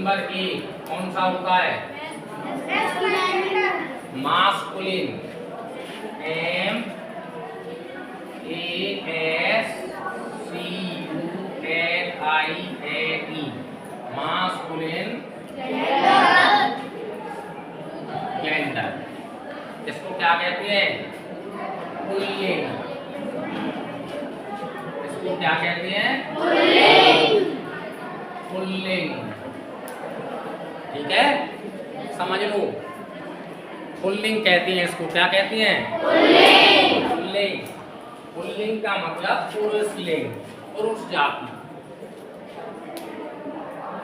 Number A कौन सा होता है? Masculine, M A S C U L I N E, masculine gender. इसको क्या कहते हैं? पुल्लिंग। इसको क्या कहते हैं? पुल्लिंग। ठीक है, समझ लो। पुल्लिंग कहती हैं इसको। क्या कहती हैं? पुल्लिंग। पुल्लिंग का मतलब पुरुष लिंग, पुरुष जाति।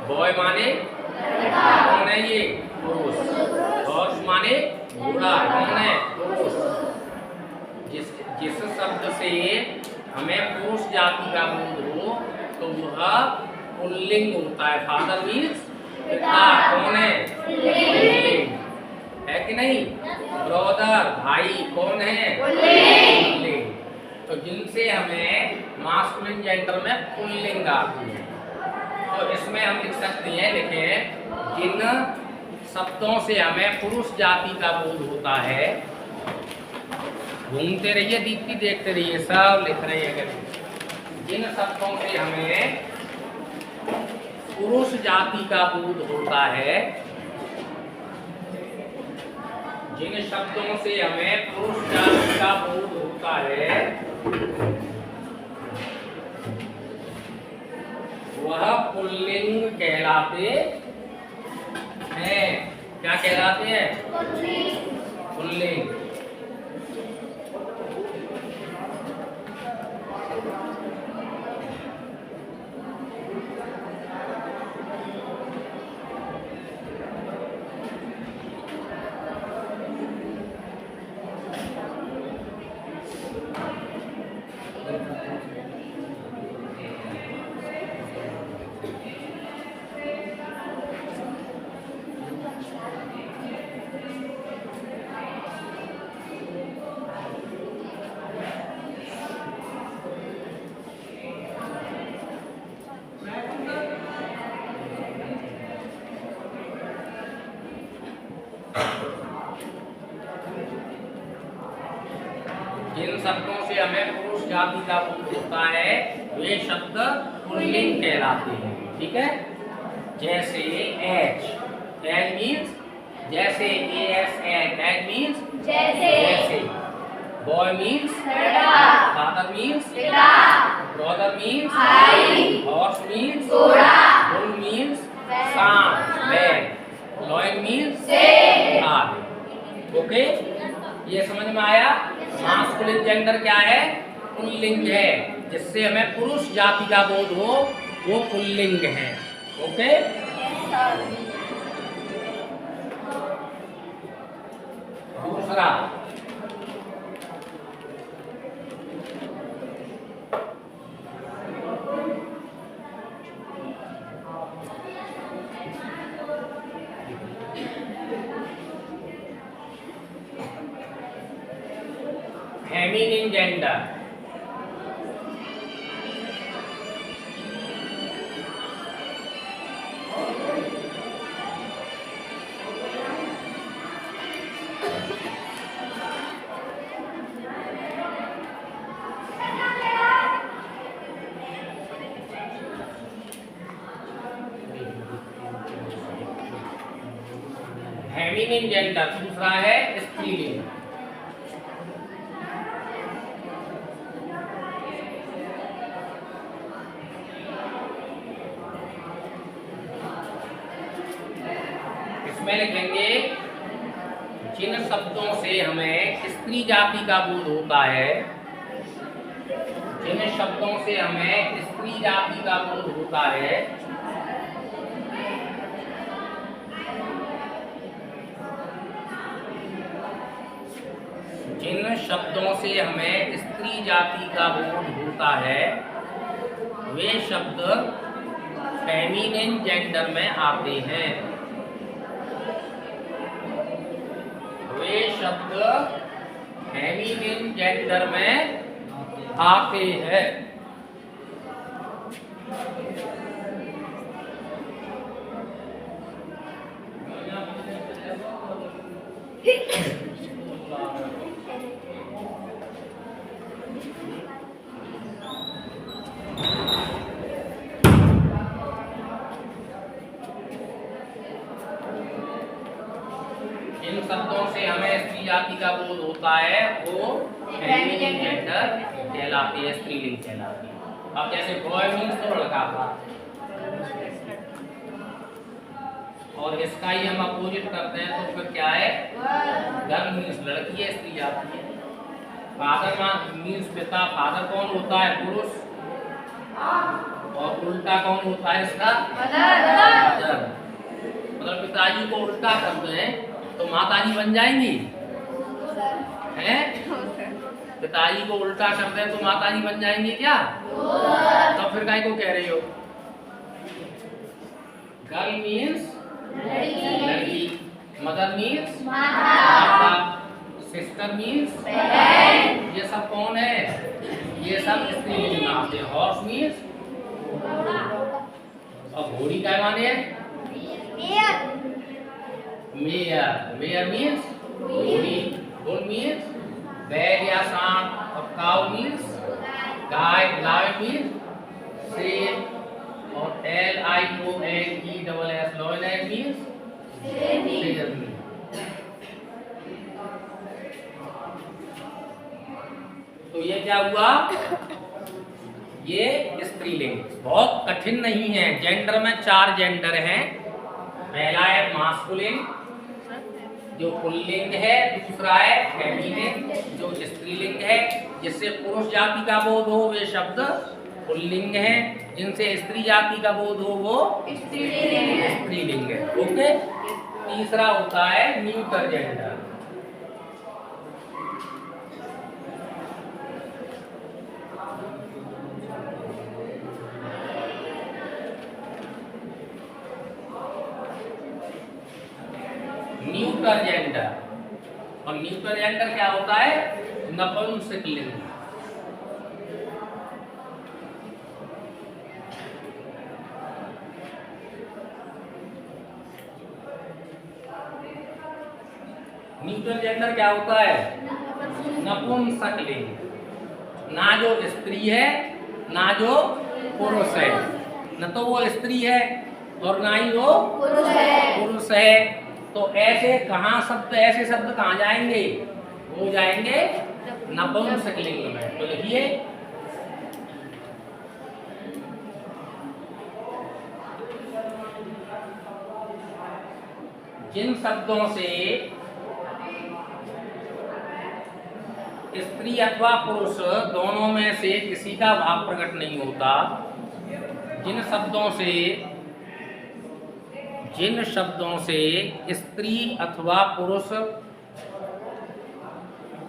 बॉय माने कौन है? ये पुरुष। हॉर्स माने घोड़ा, कौन है? पुरुष। जिस शब्द से हमें पुरुष जाति का बोध हो तो वह पुल्लिंग होता है। फादर मीन्स पिता, कौन है? पुल्लिंग है कि नहीं? ब्रदर भाई, कौन है? पुल्लिंग। तो जिनसे हमें मास्कुलिन जेंडर में पुल्लिंग आती है, तो इसमें हम लिख सकते हैं, लिखें, जिन शब्दों से हमें पुरुष जाति का बोध होता है। घूमते रहिए, दीप्ति देखते रहिए, सब लिख रहे हैं। जिन शब्दों से हमें पुरुष जाति का बोध होता है, जिन शब्दों से हमें पुरुष जाति का बोध होता है, वह पुल्लिंग कहलाते हैं। क्या कहलाते हैं? पुल्लिंग। जिन शब्दों से हमें पुरुष जाति का बोध होता है वे शब्द पुल्लिंग कहलाते हैं। ठीक है, जैसे एज, एज मीन्स जैसे, एस एज मीन्स जैसे, boy means father means brother means horse means bull means सांप, बैल, लॉयन मीन्स आग। ओके, ये समझ में आया? मास्कुलिन जेंडर क्या है? पुल्लिंग है। जिससे हमें पुरुष जाति का बोध हो वो पुल्लिंग है। ओके, दूसरा, फेमिनिन जेंडर। फेमिनिन जेंडर दूसरा है स्त्रीलिंग। इसमें लिखेंगे जिन शब्दों से हमें स्त्री जाति का बोध होता है, जिन शब्दों से हमें स्त्री जाति का बोध होता है, जिन शब्दों से हमें स्त्री जाति का बोध होता है वे शब्द फेमिनिन जेंडर में आते हैं। वे शब्द फेमिनिन जेंडर में आते हैं। जिन शब्दों से हमें स्त्री जाति का बोध होता है वो फेमिनिन जेंडर कहलाती है, स्त्रीलिंग कहलाती है। अब जैसे बॉय मीन्स तो लड़का था, और इसका ही हम अपोजिट करते हैं तो फिर क्या है, गर्ल मीन्स लड़की है, स्त्री जाति है। फादर मीन्स पिता, फादर कौन होता है, पुरुष, और उल्टा कौन होता है इसका, मदर। मतलब पिताजी को उल्टा करते हैं तो माताजी बन जाएंगी, हैं? पिताजी को उल्टा करते हैं तो माताजी बन जाएंगी क्या? तो फिर काय को कह रही हो? गर्ल मीन्स लड़की, मदर मीन्स माता, सिस्टर मीन्स बहन। ये सब कौन है? ये सब स्त्रीलिंग में आते हैं। हॉर्स मीन्स, और घोड़ी का माने है मेयर, मेयर मीन्स घोड़ी, बुल मीन्स बैल या सांप, और काउ मीन्स गाय, गाय मीन्स शेर, और LIONESS लॉयन मीन्स शेर। तो ये क्या हुआ, ये स्त्रीलिंग। बहुत कठिन नहीं है। जेंडर में 4 जेंडर हैं। पहला है मास्कुलिन जो पुल्लिंग है, दूसरा है फेमिनिन जो स्त्रीलिंग है। जिससे पुरुष जाति का बोध हो वे शब्द पुल्लिंग है, जिनसे स्त्री जाति का बोध हो वो स्त्रीलिंग है। ओके। तीसरा होता है न्यूटर जेंडर। न्यूटर जेंडर, और न्यूटर जेंडर क्या होता है, नपुंसकलिंग। न्यूटर जेंडर क्या होता है, नपुंसकलिंग। ना जो स्त्री है ना जो पुरुष है, न तो वो स्त्री है और ना ही वो पुरुष है। तो ऐसे कहाँ शब्द, ऐसे शब्द कहाँ जाएंगे, वो जाएंगे नपुंसकलिंग में। तो लिखिए जिन शब्दों से स्त्री अथवा पुरुष दोनों में से किसी का भाव प्रकट नहीं होता, जिन शब्दों से स्त्री अथवा पुरुष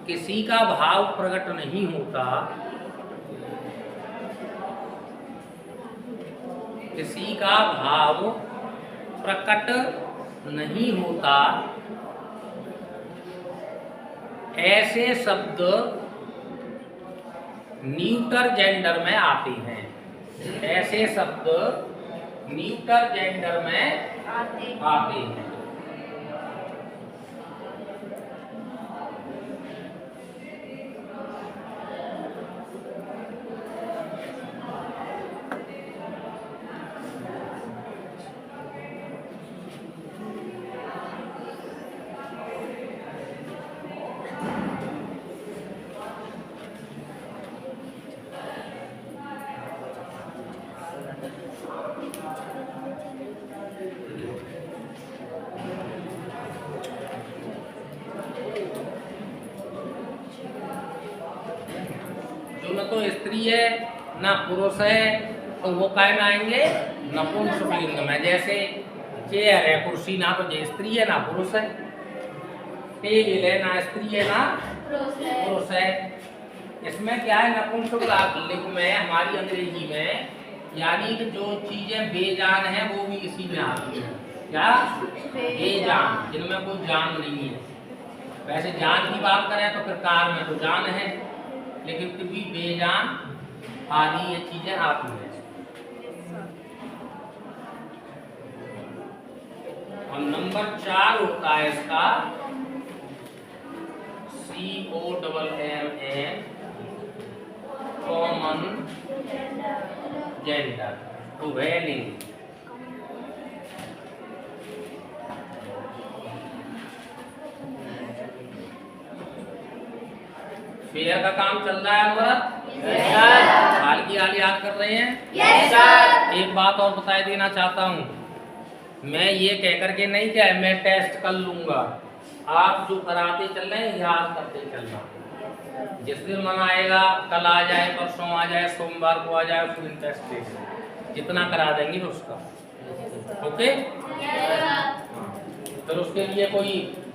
किसी का भाव प्रकट नहीं होता, किसी का भाव प्रकट नहीं होता, ऐसे शब्द न्यूटर जेंडर में आते हैं। ऐसे शब्द न्यूटर जेंडर में आते हैं। न तो स्त्री है ना पुरुष है, तो वो काय में आएंगे, नपुंसकलिंग में। जैसे चेयर है, कुर्सी, ना तो स्त्री है ना पुरुष है। टेबल है, ना स्त्री है ना पुरुष है। इसमें क्या है, नपुंसकलिंग में हमारी अंग्रेजी में, यानी कि जो चीजें बेजान हैं वो भी इसी में आती हैं। क्या बेजान, जिनमें कोई जान नहीं है। वैसे जान की बात करें तो फिर कार में तो जान है, लेकिन फिर भी बेजान आदि ये चीजें आती हैं। और नंबर 4 होता है इसका COMMON कॉमन जेंडर उभयलिंग। फेयर का काम चल रहा है हमारा? हाल की हाल याद कर रहे हैं? Yes sir. एक बात और बता देना चाहता हूँ, मैं ये कह करके नहीं क्या मैं टेस्ट कर लूंगा, आप जो कराते चल रहे हैं याद करते चलना। जिस दिन मन आएगा, कल आ जाए, परसों आ जाए, सोमवार को आ जाए, उस दिन टेस्ट ले, जितना करा देंगे उसका। ओके? फिर उसके लिए कोई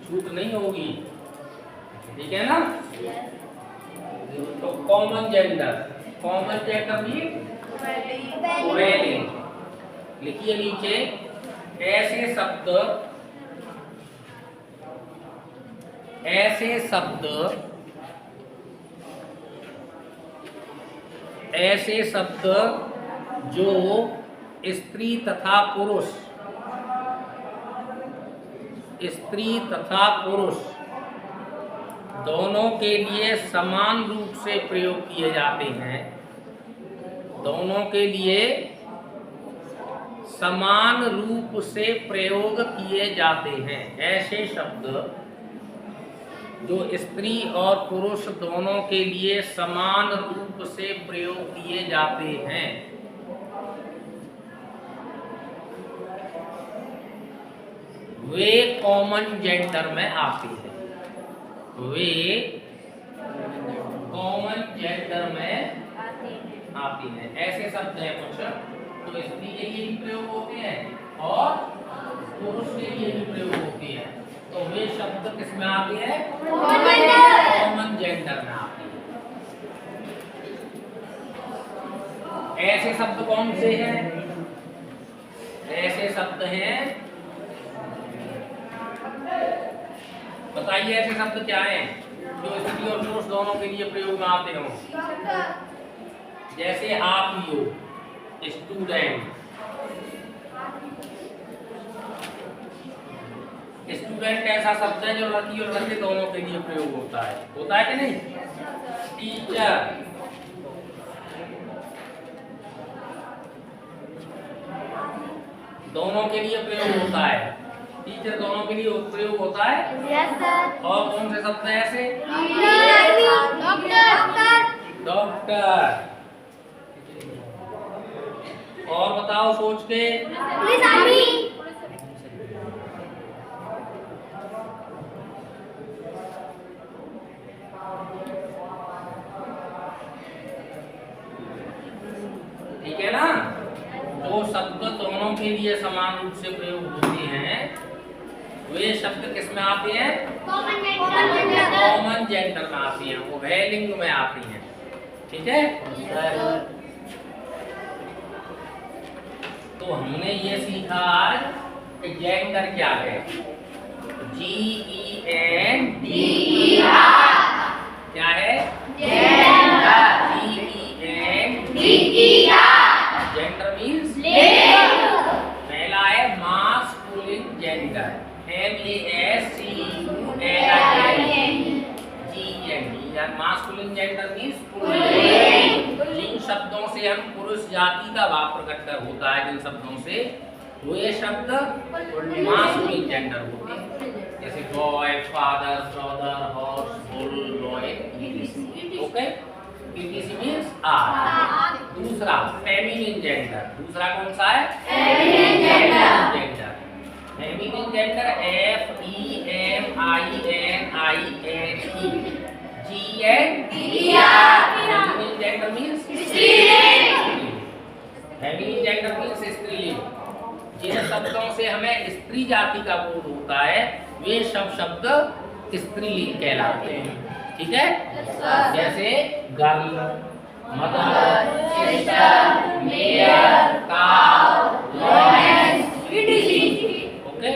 छूट नहीं होगी, ठीक है ना? तो कॉमन जेंडर भी उभयलिंग। लिखिए नीचे ऐसे शब्द जो स्त्री तथा पुरुष दोनों के लिए समान रूप से प्रयोग किए जाते हैं, दोनों के लिए समान रूप से प्रयोग किए जाते हैं। ऐसे शब्द जो स्त्री और पुरुष दोनों के लिए समान रूप से प्रयोग किए जाते हैं, वे कॉमन जेंडर में आते हैं। वे कॉमन जेंडर में आती हैं। ऐसे शब्द हैं कुछ तो स्त्री के लिए भी प्रयोग होते हैं और पुरुष के लिए भी प्रयोग होते हैं, तो वे शब्द किस में आते हैं? कॉमन जेंडर में आते हैं। ऐसे शब्द कौन से हैं? ऐसे शब्द हैं, बताइए ऐसे शब्द क्या हैं जो स्त्री और पुरुष दोनों के लिए प्रयोग में आते हो? जैसे आप ही हो, स्टूडेंट। स्टूडेंट ऐसा शब्द है जो लड़की और लड़के दोनों के लिए प्रयोग होता है कि नहीं? टीचर, दोनों के लिए प्रयोग होता है। टीचर दोनों के लिए प्रयोग होता है। Yes sir. और कौन से शब्द हैं ऐसे? डॉक्टर। और बताओ सोच के। ठीक है ना? जो शब्द दोनों के लिए समान रूप से प्रयोग होते हैं, वे शब्द किस में आते हैं? कॉमन जेंडर में आती हैं, उभयलिंग में आती हैं। ठीक है? तो हमने ये सीखा आज कि जेंडर क्या है। GENDER क्या है? जेंडर मीन्स पहला है masculine gender, MASCULIN। Masculine gender means जिन शब्दों से हम पुरुष जाति का भाव प्रकट होता है, जिन शब्दों से, वे शब्द मास्कुलिन जेंडर होते हैं। जैसे boy, father, brother, horse, bull, lion. Okay? ETC means आर। दूसरा फेमिनिन जेंडर। दूसरा कौन सा है? Feminine gender. Feminine gender FEMININE GENDER। Feminine gender means स्त्रीलिंग। फेमिनिन जेंडर मीन्स स्त्रीलिंग। जिन शब्दों से हमें स्त्री जाति का बोध होता है, वे सब शब्द स्त्रीलिंग कहलाते हैं। ठीक है? जैसे girl, mother, sister, mayor, cow, women, okay?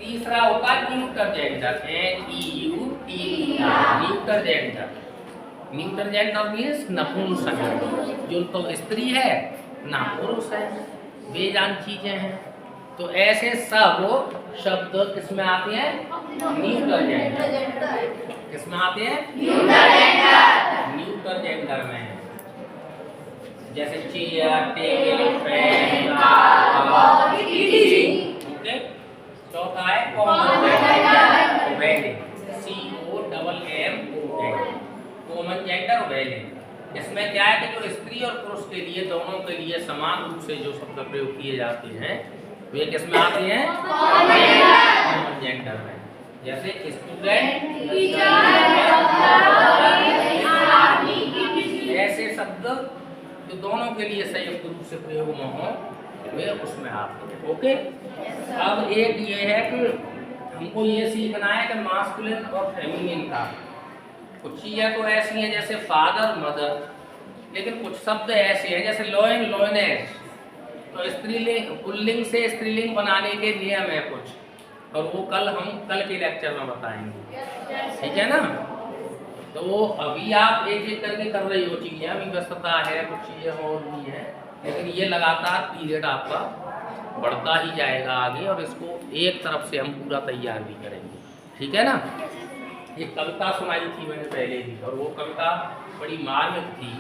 तीसरा होगा neuter gender, NEUTER, neuter gender. Neuter gender means नपुंसक, जो तो स्त्री है ना पुरुष है, बेजान चीजें हैं, तो ऐसे सब शब्द किसमें आते हैं? Neutral gender. किसमें आते हैं? न्यूट्रल जेंडर में। जैसे चेयर, टेबल, फैन, ओके। चौथा है कॉमन जेंडर, वेलिंग, COMMON, कॉमन जेंडर वेलिंग। इसमें क्या है कि जो स्त्री और पुरुष के लिए, दोनों के लिए समान रूप से जो शब्द प्रयोग किए जाते हैं वे किसमें आते हैं? कॉमन जेंडर में। जैसे स्टूडेंट, ऐसे शब्द जो दोनों के लिए संयुक्त रूप से प्रयोग में हो वे उसमें आते हैं। ओके। अब एक ये है कि हमको ये सीखना है कि मास्कुलिन और फेमिनिन का। कुछ चीज़ें तो ऐसी हैं जैसे फादर, मदर, लेकिन कुछ शब्द ऐसे हैं जैसे लॉयन, लॉयनेस, तो स्त्रीलिंग, पुल्लिंग से स्त्रीलिंग बनाने के नियम है कुछ, और वो हम कल के लेक्चर में बताएंगे। ठीक है ना? तो वो अभी आप एक एक करके कर रही हो चीज़ें, अभी व्यस्तता है, कुछ चीज़ें और भी हैं, लेकिन ये लगातार पीरियड आपका बढ़ता ही जाएगा आगे, और इसको एक तरफ से हम पूरा तैयार भी करेंगे। ठीक है ना? एक कविता सुनाई थी मैंने पहले भी, और वो कविता बड़ी मार्मिक थी।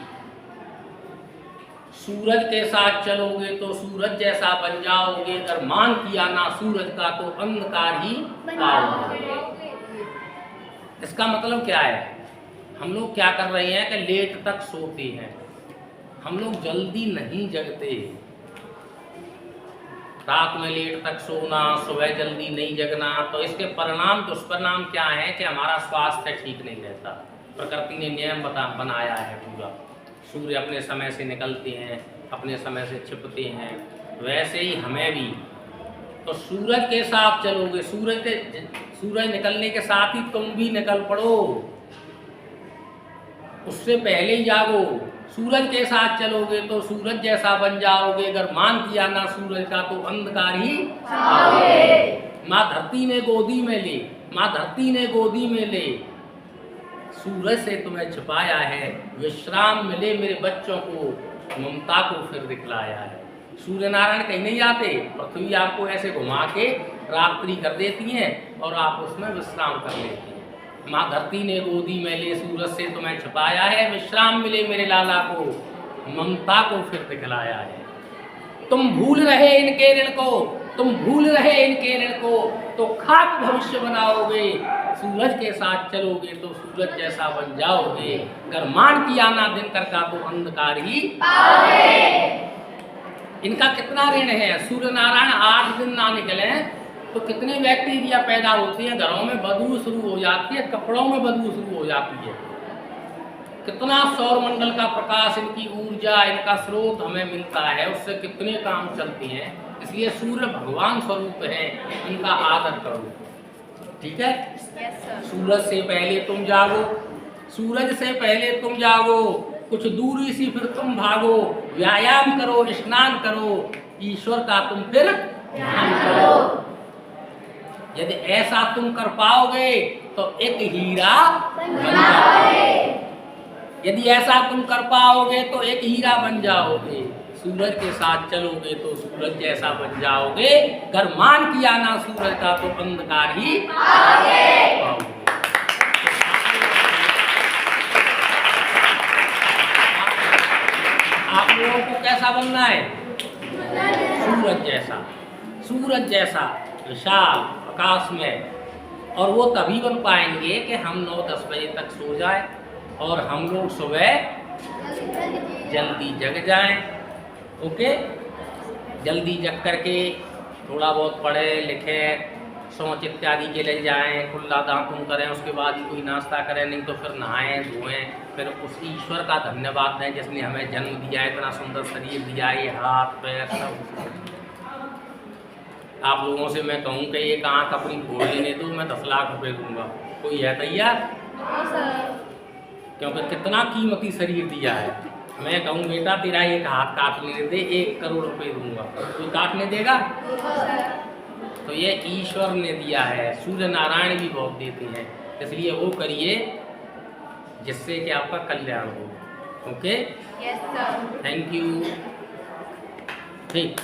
सूरज के साथ चलोगे तो सूरज जैसा बन जाओगे, अगर मान किया ना सूरज का तो अंधकार ही पाओगे। इसका मतलब क्या है? हम लोग क्या कर रहे हैं कि लेट तक सोते हैं, हम लोग जल्दी नहीं जगते। रात में लेट तक सोना, सुबह जल्दी नहीं जगना, तो इसके परिणाम, दुष्परिणाम क्या है कि हमारा स्वास्थ्य ठीक नहीं रहता। प्रकृति ने नियम बनाया है पूरा। सूर्य अपने समय से निकलते हैं, अपने समय से छिपते हैं, वैसे ही हमें भी। तो सूरज के साथ चलोगे, सूरज निकलने के साथ ही तुम भी निकल पड़ो, उससे पहले ही जागो। सूरज के साथ चलोगे तो सूरज जैसा बन जाओगे, अगर मान किया ना सूरज का तो अंधकार ही पाओगे। माँ धरती ने गोदी में ले, माँ धरती ने गोदी में ले, सूरज से तुम्हें छिपाया है, विश्राम मिले मेरे बच्चों को, ममता को फिर दिखलाया है। सूर्य नारायण कहीं नहीं जाते, पृथ्वी आपको ऐसे घुमा के रात्रि कर देती हैं और आप उसमें विश्राम कर लेते हैं। माँ धरती ने गोदी में ले, सूरज से तुम्हें छिपाया है, विश्राम मिले मेरे लाला को, ममता को फिर दिखलाया है। तुम भूल रहे इनके ऋण को, तुम भूल रहे इनके ऋण को, तो खाक भविष्य बनाओगे। सूरज के साथ चलोगे तो सूरज जैसा बन जाओगे, अगर मान किया ना दिनकर का तो अंधकार ही पाओगे। इनका कितना ऋण है? सूर्य नारायण 8 दिन ना निकले तो कितने बैक्टीरिया पैदा होते हैं, घरों में बदबू शुरू हो जाती है, कपड़ों में बदबू शुरू हो जाती है। कितना सौरमंडल का प्रकाश, इनकी ऊर्जा, इनका स्रोत हमें मिलता है, उससे कितने काम चलते हैं। इसलिए सूर्य भगवान स्वरूप है, इनका आदर करो। ठीक है? सूरज से पहले तुम जागो, सूरज से पहले तुम जागो, कुछ दूरी सी फिर तुम भागो, व्यायाम करो, स्नान करो, ईश्वर का तुम फिर ध्यान करो। यदि ऐसा तुम कर पाओगे तो एक हीरा बन जाओगे। यदि ऐसा तुम कर पाओगे तो एक हीरा बन जाओगे। सूरज के साथ चलोगे तो सूरज जैसा बन जाओगे, अगर मान किया ना सूरज का तो अंधकार ही पाओगे। आप लोगों को कैसा बनना है? सूरज जैसा, सूरज जैसा विशाल आकाश में। और वो तभी बन पाएंगे कि हम 9-10 बजे तक सो जाए और हम लोग सुबह जल्दी जग जाएं। ओके? जल्दी जग करके थोड़ा बहुत पढ़े लिखे, सोच इत्यादि के लिए जाएं, खुला दातुन करें, उसके बाद ही कोई नाश्ता करें, नहीं तो फिर नहाएं धोएं, फिर उस ईश्वर का धन्यवाद दें जिसने हमें जन्म दिया, इतना सुंदर शरीर दिया, ये हाथ पैर सब। आप लोगों से मैं कहूँ कि एक आँख अपनी खोल लेने दो, मैं 10 लाख रुपए दूंगा, कोई है तैयार? क्योंकि कितना कीमती शरीर दिया है। मैं कहूँ बेटा तेरा एक हाथ काटने दे, 1 करोड़ रुपए दूंगा, कोई काटने देगा? तो ये ईश्वर ने दिया है। सूर्य नारायण भी बहुत देते हैं, इसलिए वो करिए जिससे कि आपका कल्याण हो। Okay? Yes sir. Thank you. ठीक।